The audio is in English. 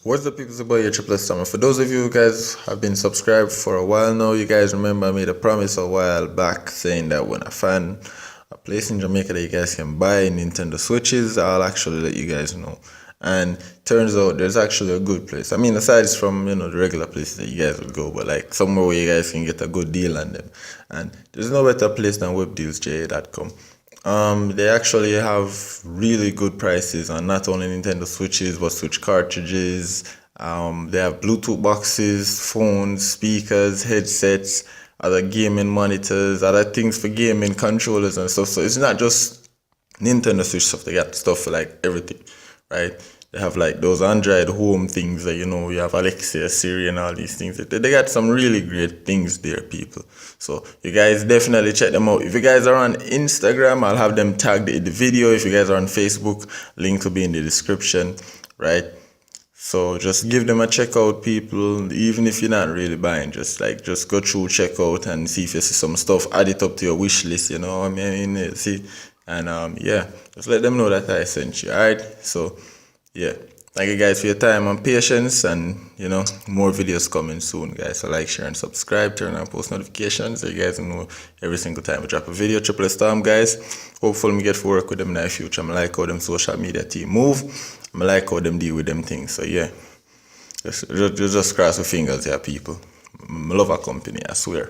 What's up, people? It's about your triple summer. For those of you who guys have been subscribed for a while now, you guys remember I made a promise a while back saying that when I find a place in Jamaica that you guys can buy Nintendo Switches, I'll actually let you guys know. And turns out there's actually a good place. I mean, aside from the regular places that you guys would go, but like somewhere where you guys can get a good deal on them. And there's no better place than webdealsja.com. They actually have really good prices on not only Nintendo Switches but Switch cartridges. They have Bluetooth boxes, phones, speakers, headsets, other gaming monitors, other things for gaming controllers and stuff. So it's not just Nintendo Switch stuff. They got stuff for like everything, right? They have like those Android home things that you have Alexa, Siri, and all these things. They got some really great things there, people. So you guys definitely check them out. If you guys are on Instagram, I'll have them tagged in the video. If you guys are on Facebook, link will be in the description, right? So just give them a check out, people. Even if you're not really buying, just go through, check out, and see if you see some stuff. Add it up to your wish list. You know what I mean? See, and yeah, just let them know that I sent you. All right. So yeah, thank you guys for your time and patience, and more videos coming soon, guys. So like, share, and subscribe. Turn on post notifications so you guys know every single time we drop a video. Triple storm, guys. Hopefully we get to work with them in the future. I like how them social media team move. I like how them deal with them things. So yeah, just cross your fingers here, people. I love our company, I swear.